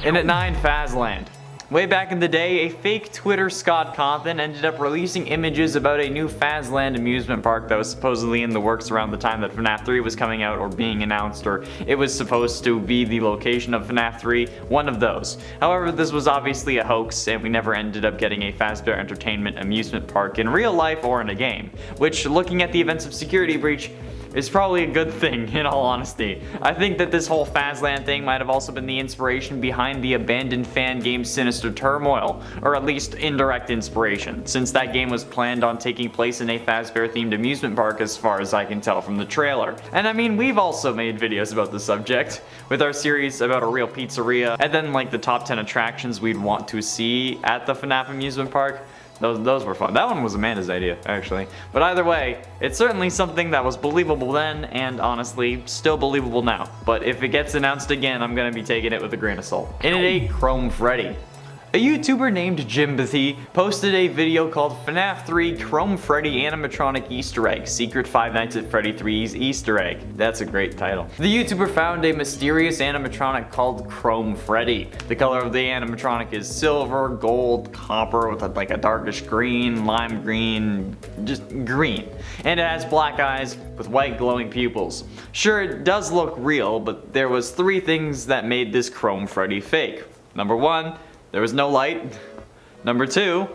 And at 9, Fazland. Way back in the day, a fake Twitter Scott Cawthon ended up releasing images about a new Fazland amusement park that was supposedly in the works around the time that FNAF 3 was coming out or being announced, or it was supposed to be the location of FNAF 3, one of those. However, this was obviously a hoax, and we never ended up getting a Fazbear Entertainment amusement park in real life or in a game, which, looking at the events of Security Breach, is probably a good thing, in all honesty. I think that this whole Fazland thing might have also been the inspiration behind the abandoned fan game Sinister Turmoil, or at least indirect inspiration, since that game was planned on taking place in a Fazbear themed amusement park as far as I can tell from the trailer. And I mean, we've also made videos about the subject, with our series about a real pizzeria, and then like the top 10 attractions we'd want to see at the FNAF amusement park. Those were fun. That one was Amanda's idea, actually. But either way, it's certainly something that was believable then, and honestly, still believable now. But if it gets announced again, I'm gonna be taking it with a grain of salt. And at 8, Chrome Freddy. A YouTuber named Jimpathy posted a video called FNAF 3 Chrome Freddy Animatronic Easter Egg, Secret Five Nights at Freddy 3's Easter Egg. That's a great title. The YouTuber found a mysterious animatronic called Chrome Freddy. The color of the animatronic is silver, gold, copper with like a darkish green, lime green, just green. And it has black eyes with white glowing pupils. Sure, it does look real, but there was 3 things that made this Chrome Freddy fake. Number 1, there was no light. Number 2,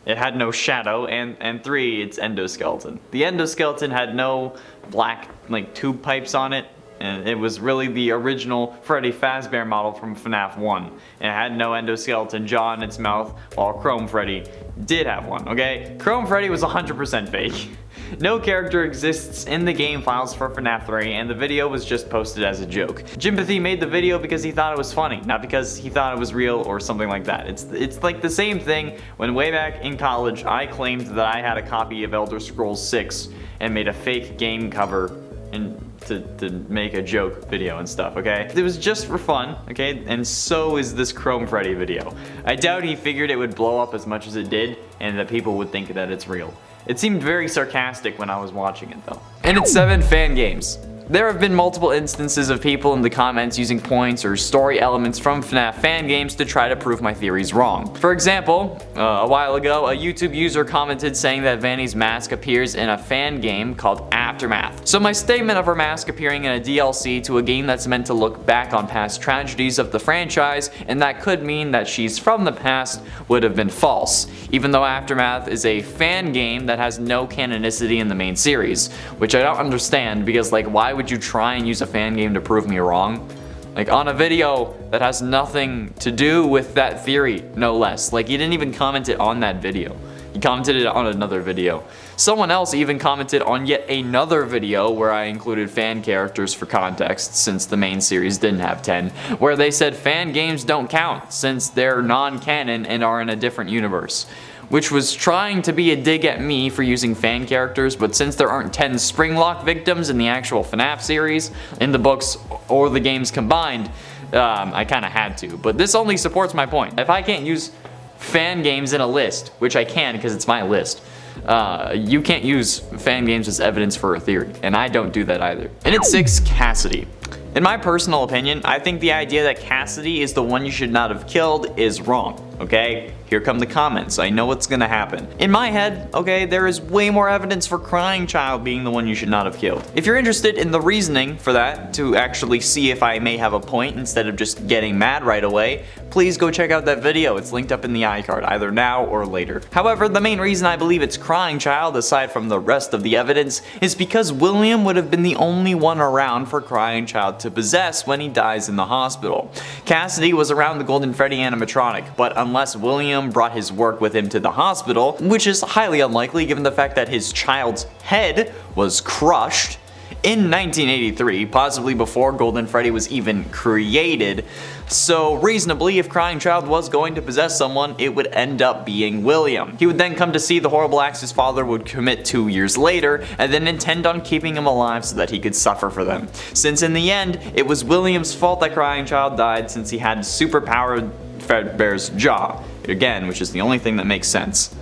it had no shadow, and 3, it's endoskeleton. The endoskeleton had no black like tube pipes on it, and it was really the original Freddy Fazbear model from FNAF 1. And it had no endoskeleton jaw in its mouth, while Chrome Freddy did have one, okay? Chrome Freddy was 100% fake. No character exists in the game files for FNAF 3, and the video was just posted as a joke. Jimpathy made the video because he thought it was funny, not because he thought it was real or something like that. It's like the same thing when way back in college I claimed that I had a copy of Elder Scrolls 6 and made a fake game cover and to make a joke video and stuff, okay? It was just for fun, okay? And so is this Chrome Freddy video. I doubt he figured it would blow up as much as it did and that people would think that it's real. It seemed very sarcastic when I was watching it though. And at 7, fan games. There have been multiple instances of people in the comments using points or story elements from FNAF fan games to try to prove my theories wrong. For example, a while ago, a YouTube user commented saying that Vanny's mask appears in a fan game called Aftermath. So my statement of her mask appearing in a DLC to a game that's meant to look back on past tragedies of the franchise, and that could mean that she's from the past, would have been false, even though Aftermath is a fan game that has no canonicity in the main series, which I don't understand because like why would you try and use a fan game to prove me wrong? Like on a video that has nothing to do with that theory, no less. Like you didn't even comment it on that video. You commented it on another video. Someone else even commented on yet another video where I included fan characters for context since the main series didn't have 10, where they said fan games don't count since they're non-canon and are in a different universe. Which was trying to be a dig at me for using fan characters, but since there aren't 10 Springlock victims in the actual FNAF series, in the books or the games combined, I kinda had to. But this only supports my point. If I can't use fan games in a list, which I can because it's my list, you can't use fan games as evidence for a theory, and I don't do that either. And at 6, Cassidy. In my personal opinion, I think the idea that Cassidy is the one you should not have killed is wrong, okay? Here come the comments, I know what's gonna happen. In my head, okay, there is way more evidence for Crying Child being the one you should not have killed. If you're interested in the reasoning for that, to actually see if I may have a point instead of just getting mad right away, please go check out that video, it's linked up in the iCard, either now or later. However, the main reason I believe it's Crying Child, aside from the rest of the evidence, is because William would have been the only one around for Crying Child to possess when he dies in the hospital. Cassidy was around the Golden Freddy animatronic, but unless William brought his work with him to the hospital, which is highly unlikely given the fact that his child's head was crushed in 1983, possibly before Golden Freddy was even created. So reasonably, if Crying Child was going to possess someone, it would end up being William. He would then come to see the horrible acts his father would commit 2 years later, and then intend on keeping him alive so that he could suffer for them. Since in the end, it was William's fault that Crying Child died since he had superpowered Fredbear's jaw. Again, which is the only thing that makes sense.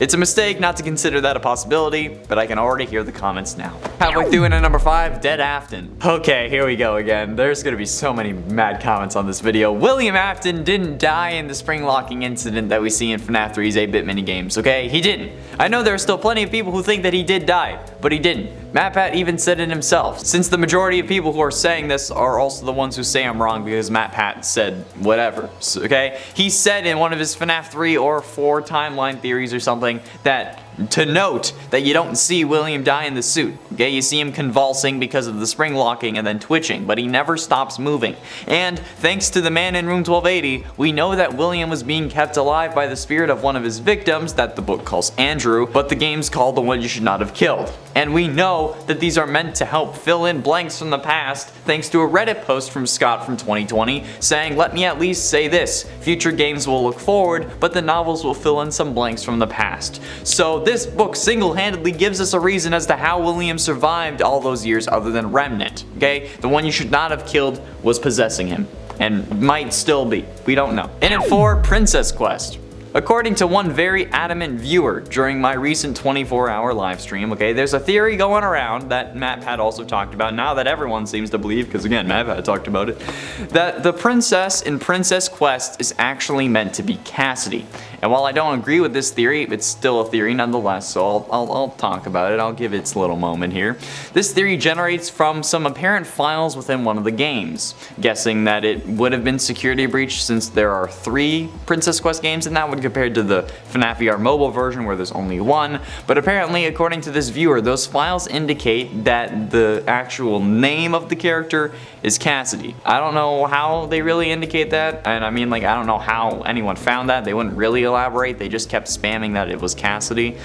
It's a mistake not to consider that a possibility, but I can already hear the comments now. Halfway through into number 5, Dead Afton. Okay, here we go again. There's gonna be so many mad comments on this video. William Afton didn't die in the spring locking incident that we see in FNAF 3's 8-bit minigames, okay? He didn't. I know there are still plenty of people who think that he did die, but he didn't. MatPat even said it himself, since the majority of people who are saying this are also the ones who say I'm wrong because MatPat said whatever, okay? He said in one of his FNAF 3 or 4 timeline theories or something that to note that you don't see William die in the suit, okay? You see him convulsing because of the spring locking and then twitching, but he never stops moving. And thanks to the man in room 1280, we know that William was being kept alive by the spirit of one of his victims that the book calls Andrew, but the game's called The One You Should Not Have Killed. And we know that these are meant to help fill in blanks from the past thanks to a Reddit post from Scott from 2020 saying, "Let me at least say this, future games will look forward, but the novels will fill in some blanks from the past." So this book single-handedly gives us a reason as to how William survived all those years other than Remnant, okay? The One You Should Not Have Killed was possessing him, and might still be. We don't know. And at 4, Princess Quest. According to one very adamant viewer during my recent 24-hour live stream, okay, there's a theory going around that MatPat also talked about, now that everyone seems to believe, because again, MatPat talked about it, that the princess in Princess Quest is actually meant to be Cassidy. And while I don't agree with this theory, it's still a theory nonetheless, so I'll talk about it. I'll give it its little moment here. This theory generates from some apparent files within one of the games, guessing that it would have been security breach since there are 3 Princess Quest games in that one compared to the FNAF VR mobile version where there's only 1. But apparently, according to this viewer, those files indicate that the actual name of the character is Cassidy. I don't know how they really indicate that, and I mean, like, I don't know how anyone found that. They wouldn't really elaborate. They just kept spamming that it was Cassidy,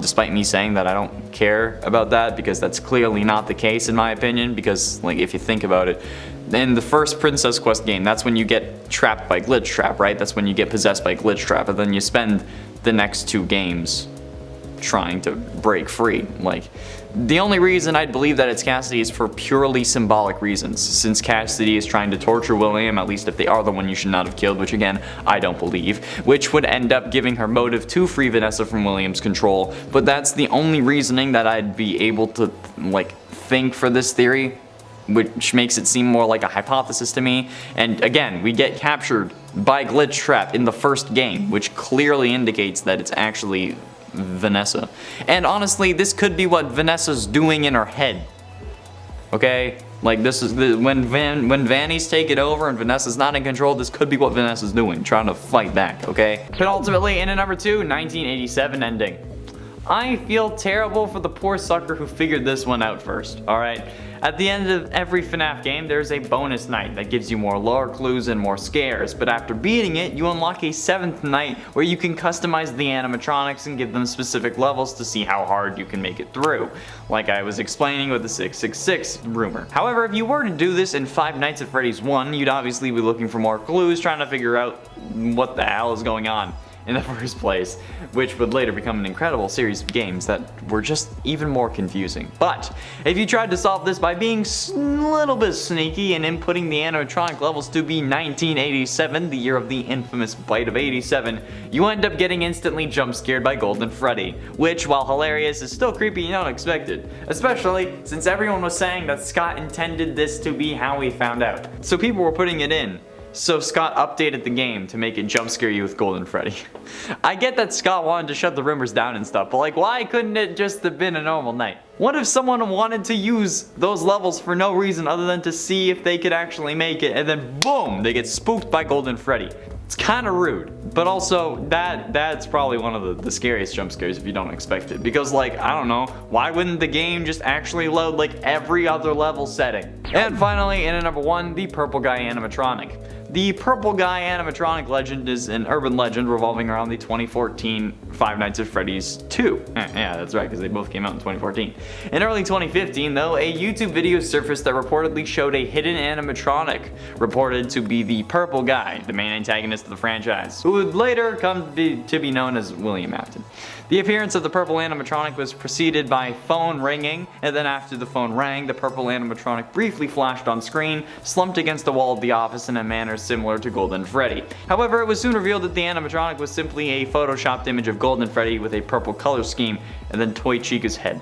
despite me saying that I don't care about that because that's clearly not the case in my opinion, because like if you think about it, in the first Princess Quest game, that's when you get trapped by Glitch Trap, right? That's when you get possessed by Glitch Trap, and then you spend the next 2 games trying to break free. Like, the only reason I'd believe that it's Cassidy is for purely symbolic reasons, since Cassidy is trying to torture William, at least if they are the one you should not have killed, which again, I don't believe, which would end up giving her motive to free Vanessa from William's control. But that's the only reasoning that I'd be able to, like, think for this theory, which makes it seem more like a hypothesis to me. And again, we get captured by Glitch Trap in the first game, which clearly indicates that it's actually Vanessa. And honestly, this could be what Vanessa's doing in her head. Okay? Like, this is when Vanny's taken over and Vanessa's not in control, this could be what Vanessa's doing, trying to fight back, okay? But ultimately, in at number 2, 1987 ending. I feel terrible for the poor sucker who figured this one out first, alright? At the end of every FNAF game, there's a bonus night that gives you more lore clues and more scares, but after beating it, you unlock a 7th night where you can customize the animatronics and give them specific levels to see how hard you can make it through, like I was explaining with the 666 rumor. However, if you were to do this in Five Nights at Freddy's 1, you'd obviously be looking for more clues, trying to figure out what the hell is going on in the first place, which would later become an incredible series of games that were just even more confusing. But if you tried to solve this by being a little bit sneaky and inputting the animatronic levels to be 1987, the year of the infamous bite of 87, you end up getting instantly jump scared by Golden Freddy, which, while hilarious, is still creepy and unexpected, especially since everyone was saying that Scott intended this to be how he found out. So people were putting it in. So Scott updated the game to make it jump scare you with Golden Freddy. I get that Scott wanted to shut the rumors down and stuff, but like, why couldn't it just have been a normal night? What if someone wanted to use those levels for no reason other than to see if they could actually make it, and then boom, they get spooked by Golden Freddy? It's kind of rude, but also that's probably one of the scariest jump scares if you don't expect it, because like, I don't know, why wouldn't the game just actually load like every other level setting? And finally, in at number 1, the Purple Guy animatronic. The Purple Guy animatronic legend is an urban legend revolving around the 2014 Five Nights at Freddy's 2. Yeah, that's right, because they both came out in 2014. In early 2015, though, a YouTube video surfaced that reportedly showed a hidden animatronic, reported to be the Purple Guy, the main antagonist of the franchise, who would later come to be known as William Afton. The appearance of the purple animatronic was preceded by phone ringing, and then after the phone rang, the purple animatronic briefly flashed on screen, slumped against the wall of the office in a manner similar to Golden Freddy. However, it was soon revealed that the animatronic was simply a photoshopped image of Golden Freddy with a purple color scheme and then Toy Chica's head.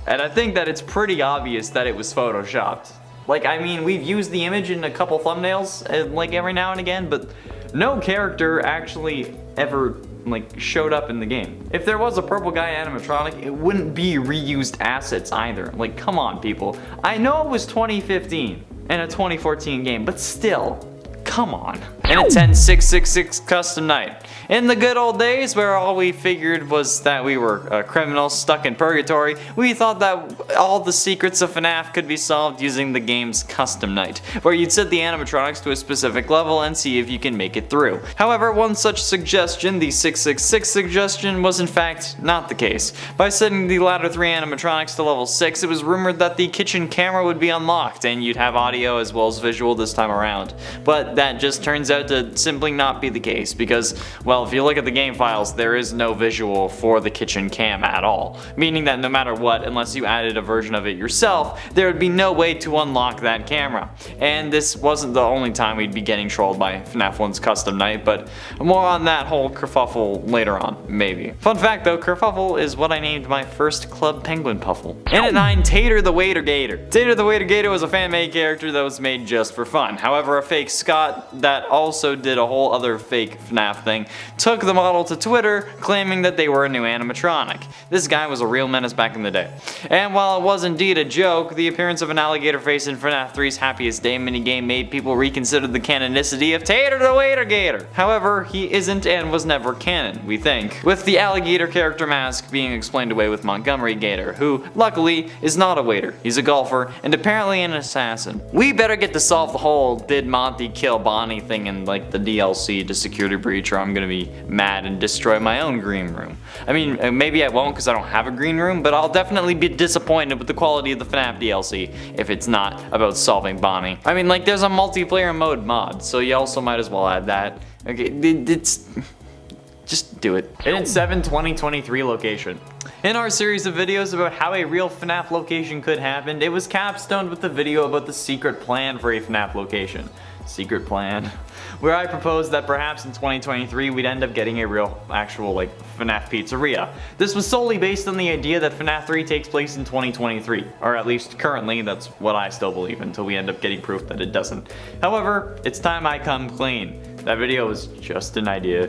And I think that it's pretty obvious that it was photoshopped. Like, I mean, we've used the image in a couple thumbnails, like every now and again, but no character actually ever like showed up in the game. If there was a purple guy animatronic, it wouldn't be reused assets either. Like, come on, people. I know it was 2015 and a 2014 game, but still, come on. And a 10666 custom night. In the good old days where all we figured was that we were criminals stuck in purgatory, we thought that all the secrets of FNAF could be solved using the game's custom night, where you'd set the animatronics to a specific level and see if you can make it through. However, one such suggestion, the 666 suggestion, was in fact not the case. By setting the latter 3 animatronics to level 6, it was rumored that the kitchen camera would be unlocked and you'd have audio as well as visual this time around. But that just turns out to simply not be the case because, well, if you look at the game files, there is no visual for the kitchen cam at all. Meaning that no matter what, unless you added a version of it yourself, there would be no way to unlock that camera. And this wasn't the only time we'd be getting trolled by FNAF 1's custom night, but more on that whole kerfuffle later on, maybe. Fun fact though, kerfuffle is what I named my first Club Penguin Puffle. And at 9, Tater the Waiter Gator. Tater the Waiter Gator was a fan-made character that was made just for fun. However, a fake Scott that also did a whole other fake FNAF thing took the model to Twitter claiming that they were a new animatronic. This guy was a real menace back in the day. And while it was indeed a joke, the appearance of an alligator face in FNAF 3's Happiest Day minigame made people reconsider the canonicity of Tater the Waiter Gator. However, he isn't and was never canon, we think, with the alligator character mask being explained away with Montgomery Gator, who, luckily, is not a waiter. He's a golfer and apparently an assassin. We better get to solve the whole did Monty kill Bonnie thing in like the DLC to security breach, or I'm gonna be mad and destroy my own green room. I mean, maybe I won't because I don't have a green room, but I'll definitely be disappointed with the quality of the FNAF DLC if it's not about solving Bonnie. I mean, like, there's a multiplayer mode mod, so you also might as well add that. Okay, just do it. In its 7/2023 location. In our series of videos about how a real FNAF location could happen, it was capstoned with the video about the secret plan for a FNAF location. Secret plan. Where I proposed that perhaps in 2023 we'd end up getting a real, actual, like, FNAF pizzeria. This was solely based on the idea that FNAF 3 takes place in 2023, or at least currently that's what I still believe until we end up getting proof that it doesn't. However, it's time I come clean. That video was just an idea.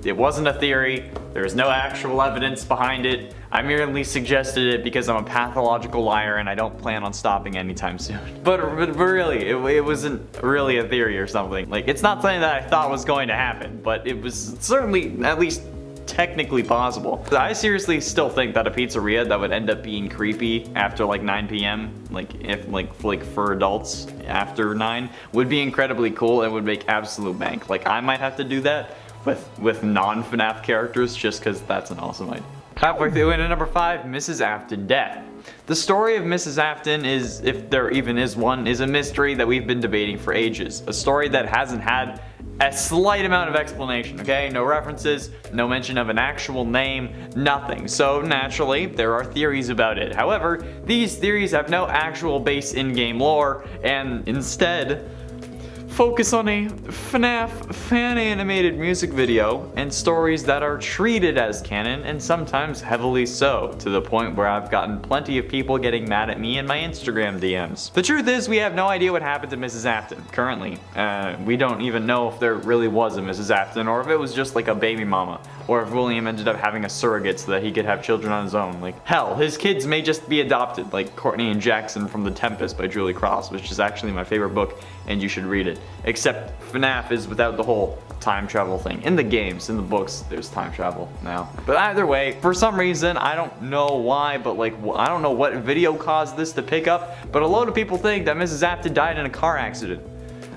It wasn't a theory. There was no actual evidence behind it. I merely suggested it because I'm a pathological liar and I don't plan on stopping anytime soon. But really, it wasn't really a theory or something. Like, it's not something that I thought was going to happen, but it was certainly at least technically possible. I seriously still think that a pizzeria that would end up being creepy after like 9 p.m., like if like for adults after 9, would be incredibly cool and would make absolute bank. Like, I might have to do that with non-FNAF characters just because that's an awesome idea. Halfway through into number 5, Mrs. Afton death. The story of Mrs. Afton is, if there even is one, is a mystery that we've been debating for ages. A story that hasn't had a slight amount of explanation, okay? No references, no mention of an actual name, nothing. So naturally, there are theories about it. However, these theories have no actual base in-game lore, and instead focus on a FNAF fan-animated music video and stories that are treated as canon and sometimes heavily so, to the point where I've gotten plenty of people getting mad at me in my Instagram DMs. The truth is, we have no idea what happened to Mrs. Afton, currently. We don't even know if there really was a Mrs. Afton, or if it was just like a baby mama, or if William ended up having a surrogate so that he could have children on his own. Like, hell, his kids may just be adopted, like Courtney and Jackson from The Tempest by Julie Cross, which is actually my favorite book, and you should read it. Except FNAF is without the whole time travel thing. In the games, in the books, there's time travel now. But either way, for some reason, I don't know why, but like, I don't know what video caused this to pick up, but a load of people think that Mrs. Afton died in a car accident.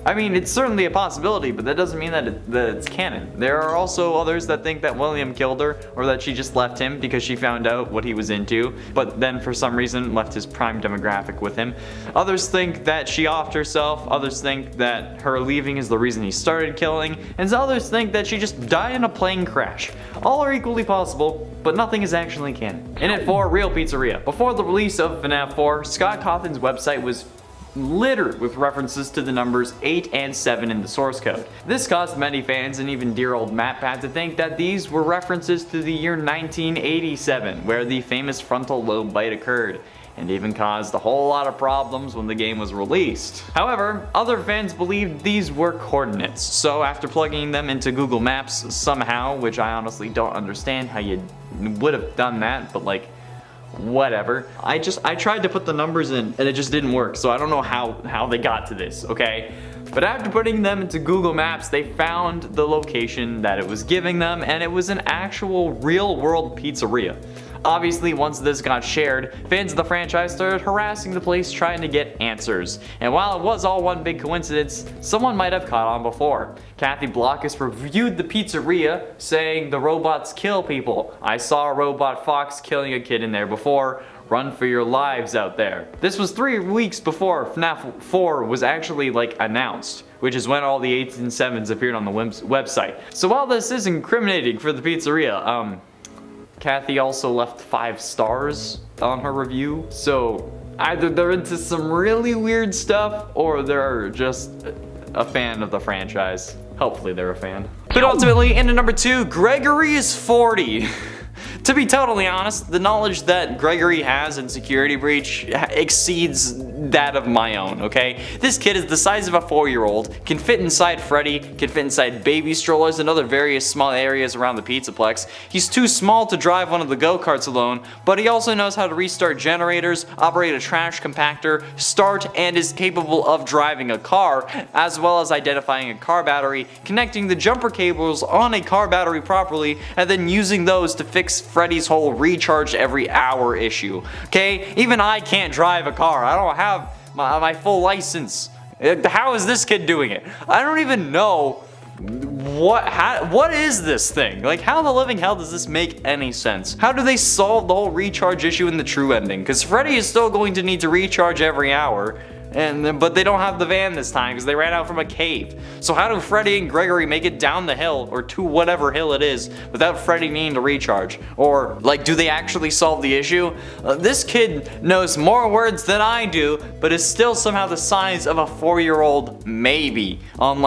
I mean, it's certainly a possibility, but that doesn't mean that it's canon. There are also others that think that William killed her, or that she just left him because she found out what he was into, but then for some reason left his prime demographic with him. Others think that she offed herself, others think that her leaving is the reason he started killing, and others think that she just died in a plane crash. All are equally possible, but nothing is actually canon. In at 4, Real Pizzeria. Before the release of FNAF 4, Scott Cawthon's website was littered with references to the numbers 8 and 7 in the source code. This caused many fans and even dear old MatPat to think that these were references to the year 1987, where the famous frontal lobe bite occurred, and even caused a whole lot of problems when the game was released. However, other fans believed these were coordinates, so after plugging them into Google Maps somehow, which I honestly don't understand how you would have done that, but like, whatever. I tried to put the numbers in and it just didn't work, so I don't know how they got to this, okay? But after putting them into Google Maps, they found the location that it was giving them, and it was an actual real-world pizzeria. Obviously, once this got shared, fans of the franchise started harassing the place trying to get answers. And while it was all one big coincidence, someone might have caught on before. Kathy Blockus reviewed the pizzeria, saying the robots kill people. I saw a robot fox killing a kid in there before. Run for your lives out there. This was 3 weeks before FNAF 4 was actually announced, which is when all the 8s and 7s appeared on the website. So while this is incriminating for the pizzeria, Kathy also left 5 stars on her review, so either they're into some really weird stuff or they're just a fan of the franchise. Hopefully they're a fan. But ultimately, into number 2, Gregory is 40. To be totally honest, the knowledge that Gregory has in Security Breach exceeds that of my own, okay? This kid is the size of a 4-year-old, can fit inside Freddy, can fit inside baby strollers and other various small areas around the Pizzaplex. He's too small to drive one of the go-karts alone, but he also knows how to restart generators, operate a trash compactor, start, and is capable of driving a car, as well as identifying a car battery, connecting the jumper cables on a car battery properly, and then using those to fix Freddy's whole recharge every hour issue. Okay, even I can't drive a car. I don't have my full license. How is this kid doing it? I don't even know what is this thing? Like, how in the living hell does this make any sense? How do they solve the whole recharge issue in the true ending? Because Freddy is still going to need to recharge every hour. But they don't have the van this time because they ran out from a cave. So how do Freddy and Gregory make it down the hill, or to whatever hill it is, without Freddy needing to recharge? Or, do they actually solve the issue? This kid knows more words than I do, but is still somehow the size of a 4-year-old maybe, on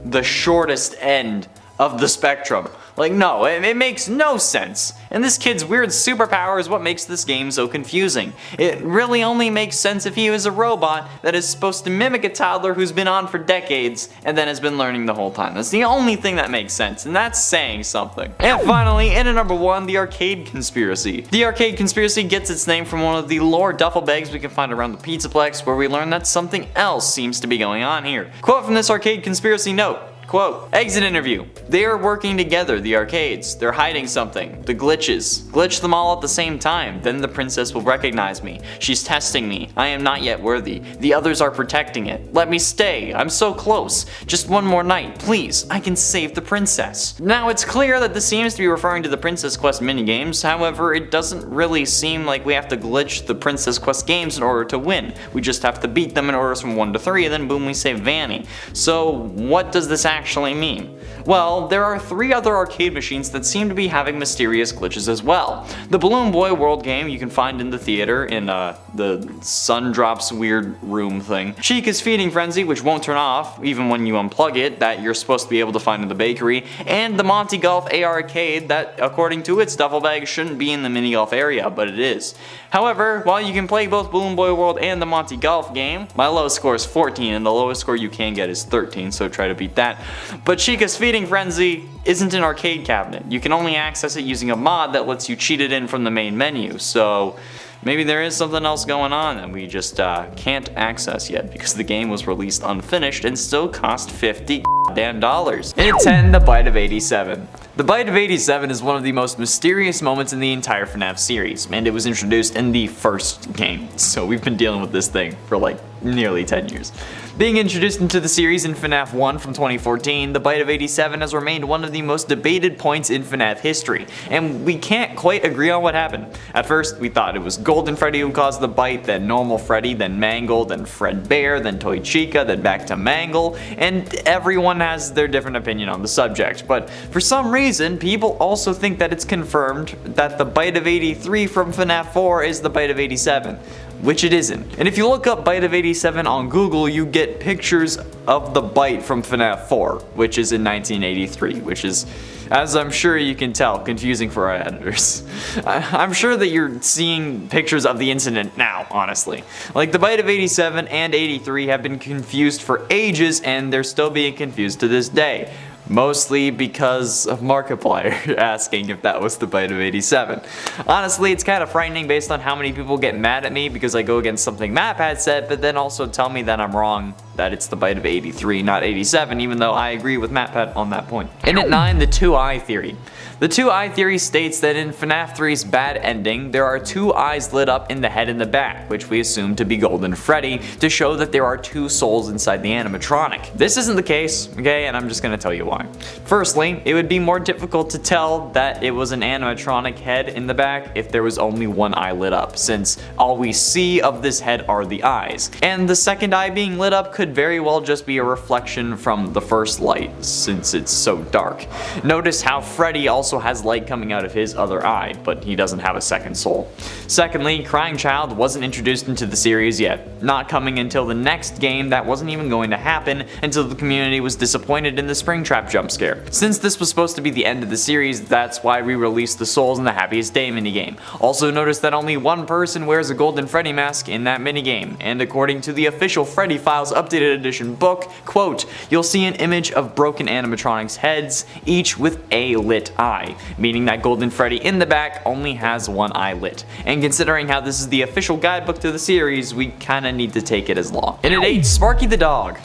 the shortest end of the spectrum. No, it makes no sense. And this kid's weird superpower is what makes this game so confusing. It really only makes sense if he was a robot that is supposed to mimic a toddler who's been on for decades and then has been learning the whole time. That's the only thing that makes sense, and that's saying something. And finally, in at number 1, the Arcade Conspiracy. The Arcade Conspiracy gets its name from one of the lore duffel bags we can find around the Pizzaplex, where we learn that something else seems to be going on here. Quote from this Arcade Conspiracy note. Quote, exit interview. They are working together, the arcades. They're hiding something. The glitches. Glitch them all at the same time. Then the princess will recognize me. She's testing me. I am not yet worthy. The others are protecting it. Let me stay. I'm so close. Just one more night, please. I can save the princess. Now, it's clear that this seems to be referring to the Princess Quest minigames. However, it doesn't really seem like we have to glitch the Princess Quest games in order to win. We just have to beat them in orders from 1 to 3, and then boom, we save Vanny. So, what does this actually mean? Well, there are 3 other arcade machines that seem to be having mysterious glitches as well. The Balloon Boy World game you can find in the theater in the Sun Drops Weird Room thing. Chica's Feeding Frenzy, which won't turn off even when you unplug it, that you're supposed to be able to find in the bakery, and the Monty Golf AR Arcade that, according to its duffel bag, shouldn't be in the mini golf area, but it is. However, while you can play both Balloon Boy World and the Monty Golf game, my lowest score is 14 and the lowest score you can get is 13, so try to beat that. But Chica's Feeding Frenzy isn't an arcade cabinet. You can only access it using a mod that lets you cheat it in from the main menu, so maybe there is something else going on that we just can't access yet because the game was released unfinished and still cost $50 damn dollars. In at 10, the Bite of 87. The Bite of 87 is one of the most mysterious moments in the entire FNAF series, and it was introduced in the first game, so we've been dealing with this thing for nearly 10 years. Being introduced into the series in FNAF 1 from 2014, the Bite of 87 has remained one of the most debated points in FNAF history, and we can't quite agree on what happened. At first, we thought it was Golden Freddy who caused the bite, then Normal Freddy, then Mangle, then Fredbear, then Toy Chica, then back to Mangle, and everyone has their different opinion on the subject, but for some reason, people also think that it's confirmed that the Bite of 83 from FNAF 4 is the Bite of 87. which it isn't. And if you look up Bite of 87 on Google, you get pictures of the bite from FNAF 4, which is in 1983, which is, as I'm sure you can tell, confusing for our editors. I'm sure that you're seeing pictures of the incident now, honestly. Like, the Bite of 87 and 83 have been confused for ages, and they're still being confused to this day. Mostly because of Markiplier asking if that was the Bite of 87. Honestly, it's kind of frightening based on how many people get mad at me because I go against something MatPat said, but then also tell me that I'm wrong, that it's the Bite of 83, not 87, even though I agree with MatPat on that point. And at 9, the 2-eye theory. The 2-eye theory states that in FNAF 3's bad ending, there are 2 eyes lit up in the head and the back, which we assume to be Golden Freddy, to show that there are 2 souls inside the animatronic. This isn't the case, okay, and I'm just gonna tell you why. Firstly, it would be more difficult to tell that it was an animatronic head in the back if there was only 1 eye lit up, since all we see of this head are the eyes. And the second eye being lit up could very well just be a reflection from the first light, since it's so dark. Notice how Freddy also has light coming out of his other eye, but he doesn't have a second soul. Secondly, Crying Child wasn't introduced into the series yet, not coming until the next game that wasn't even going to happen until the community was disappointed in the Springtrap jump scare. Since this was supposed to be the end of the series, that's why we released the Souls in the Happiest Day minigame. Also notice that only 1 person wears a Golden Freddy mask in that minigame, and according to the official Freddy Files Updated Edition book, quote, you'll see an image of broken animatronics heads, each with a lit eye. Meaning that Golden Freddy in the back only has 1 eye lit. And considering how this is the official guidebook to the series, we kinda need to take it as law. And at 8, Sparky the dog.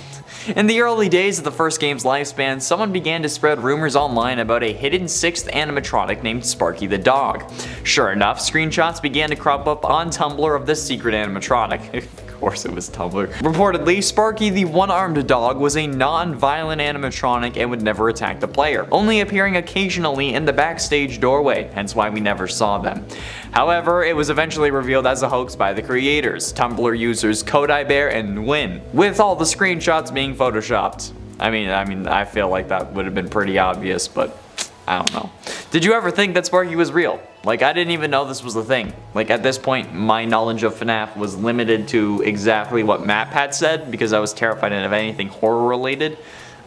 In the early days of the first game's lifespan, someone began to spread rumors online about a hidden 6th animatronic named Sparky the dog. Sure enough, screenshots began to crop up on Tumblr of this secret animatronic. Of course it was Tumblr. Reportedly, Sparky the one-armed dog was a non-violent animatronic and would never attack the player, only appearing occasionally in the backstage doorway, hence why we never saw them. However, it was eventually revealed as a hoax by the creators, Tumblr users Kodaibear and Win, with all the screenshots being photoshopped. I mean, I feel like that would have been pretty obvious, but I don't know. Did you ever think that Sparky was real? Like, I didn't even know this was a thing. Like, at this point, my knowledge of FNAF was limited to exactly what MatPat said, because I was terrified of anything horror related.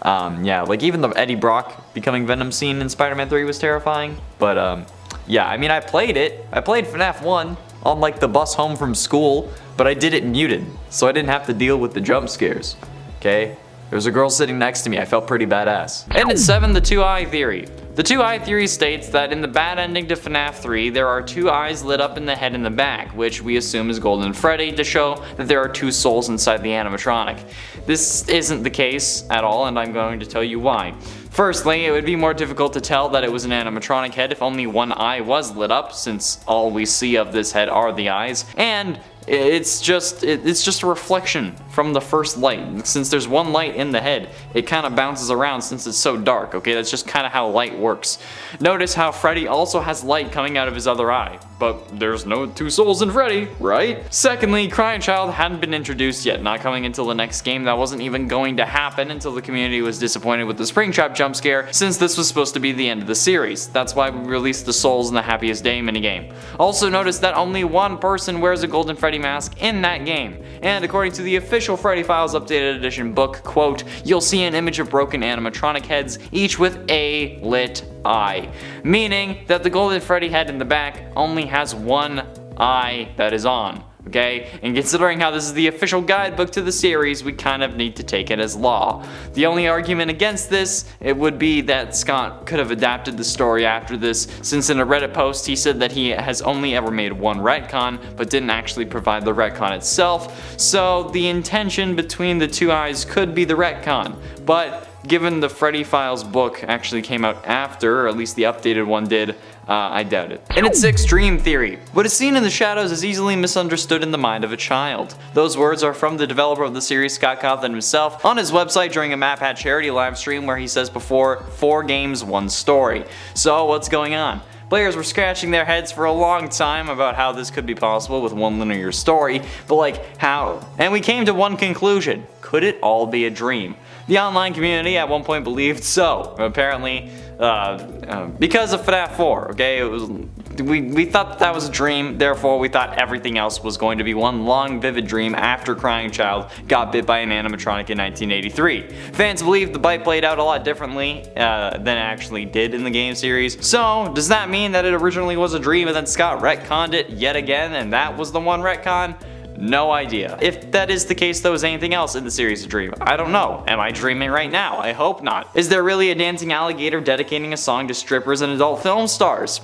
Yeah, like even the Eddie Brock becoming Venom scene in Spider-Man 3 was terrifying. But yeah, I mean, I played it. I played FNAF 1 on like the bus home from school, but I did it muted, so I didn't have to deal with the jump scares. Okay? There was a girl sitting next to me. I felt pretty badass. And at 7, the 2-eye theory. The 2-eye theory states that in the bad ending to FNAF 3, there are 2 eyes lit up in the head and the back, which we assume is Golden Freddy to show that there are 2 souls inside the animatronic. This isn't the case at all, and I'm going to tell you why. Firstly, it would be more difficult to tell that it was an animatronic head if only 1 eye was lit up, since all we see of this head are the eyes, and it's just a reflection from the first light. Since there's 1 light in the head, it kind of bounces around since it's so dark, okay? That's just kind of how light works. Notice how Freddy also has light coming out of his other eye, but there's no 2 souls in Freddy, right? Secondly, Crying Child hadn't been introduced yet, not coming until the next game. That wasn't even going to happen until the community was disappointed with the Springtrap jump scare, since this was supposed to be the end of the series. That's why we released the Souls in the Happiest Day minigame. Also notice that only 1 person wears a Golden Freddy mask in that game, and according to the official Freddy Files Updated Edition book, quote, you'll see an image of broken animatronic heads, each with a lit eye, meaning that the Golden Freddy head in the back only has 1 eye that is on. Okay, and considering how this is the official guidebook to the series, we kind of need to take it as law. The only argument against this, it would be that Scott could have adapted the story after this, since in a Reddit post he said that he has only ever made 1 retcon, but didn't actually provide the retcon itself, so the intention between the 2 eyes could be the retcon, but given the Freddy Files book actually came out after, or at least the updated one did, I doubt it. And it's Extreme Theory. What is seen in the shadows is easily misunderstood in the mind of a child. Those words are from the developer of the series, Scott Cawthon himself, on his website during a MatPat charity livestream where he says before, 4 games, 1 story. So what's going on? Players were scratching their heads for a long time about how this could be possible with 1 linear story, but like, how? And we came to one conclusion. Could it all be a dream? The online community at one point believed so. Apparently, because of FNAF 4, okay? It was we thought that was a dream, therefore we thought everything else was going to be one long vivid dream after Crying Child got bit by an animatronic in 1983. Fans believe the bite played out a lot differently than it actually did in the game series. So does that mean that it originally was a dream and then Scott retconned it yet again and that was the one retcon? No idea. If that is the case though, is anything else in the series a dream? I don't know. Am I dreaming right now? I hope not. Is there really a dancing alligator dedicating a song to strippers and adult film stars?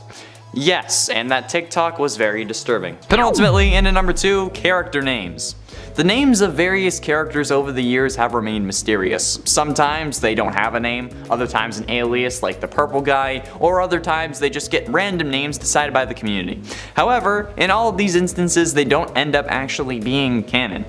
Yes, and that TikTok was very disturbing. Penultimately, into number 2, character names. The names of various characters over the years have remained mysterious. Sometimes they don't have a name, other times an alias like the purple guy, or other times they just get random names decided by the community. However, in all of these instances they don't end up actually being canon.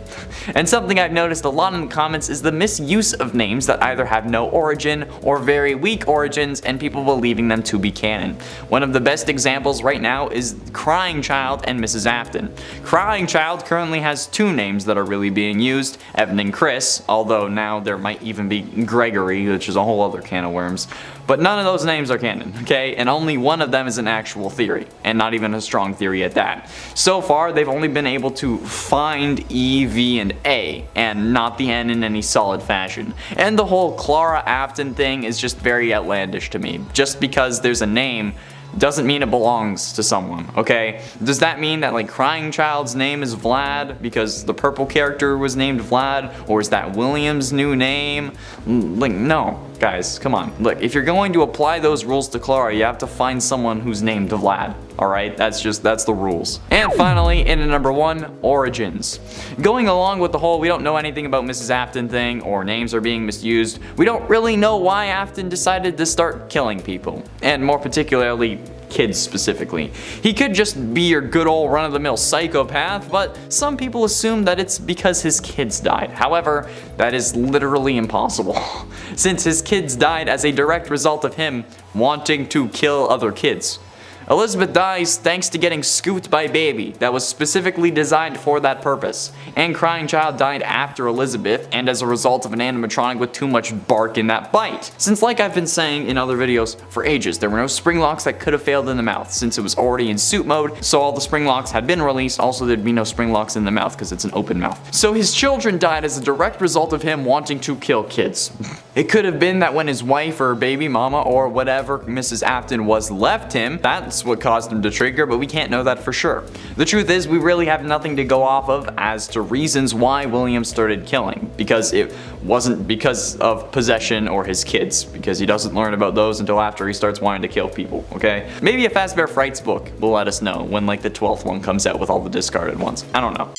And something I've noticed a lot in the comments is the misuse of names that either have no origin or very weak origins and people believing them to be canon. One of the best examples right now is Crying Child and Mrs. Afton. Crying Child currently has 2 names that are really being used, Evan and Chris, although now there might even be Gregory, which is a whole other can of worms. But none of those names are canon, okay? And only one of them is an actual theory, and not even a strong theory at that. So far, they've only been able to find E, V, and A, and not the N in any solid fashion. And the whole Clara Afton thing is just very outlandish to me. Just because there's a name doesn't mean it belongs to someone, okay? Does that mean that like Crying Child's name is Vlad because the purple character was named Vlad, or is that William's new name? Like, no, guys, come on. Look, if you're going to apply those rules to Clara, you have to find someone who's named Vlad, alright? That's the rules. And finally, in number 1, origins. Going along with the whole we don't know anything about Mrs. Afton thing, or names are being misused, we don't really know why Afton decided to start killing people, and more particularly kids specifically. He could just be your good old run-of-the-mill psychopath, but some people assume that it's because his kids died. However, that is literally impossible, since his kids died as a direct result of him wanting to kill other kids. Elizabeth dies thanks to getting scooped by Baby that was specifically designed for that purpose, and Crying Child died after Elizabeth and as a result of an animatronic with too much bark in that bite. Since like I've been saying in other videos for ages, there were no spring locks that could have failed in the mouth since it was already in suit mode, so all the spring locks had been released, also there'd be no spring locks in the mouth because it's an open mouth. So his children died as a direct result of him wanting to kill kids. It could have been that when his wife or baby mama or whatever Mrs. Afton was left him, that's what caused him to trigger, but we can't know that for sure. The truth is, we really have nothing to go off of as to reasons why William started killing, because it wasn't because of possession or his kids, because he doesn't learn about those until after he starts wanting to kill people, okay? Maybe a Fazbear Frights book will let us know when like the 12th one comes out with all the discarded ones. I don't know.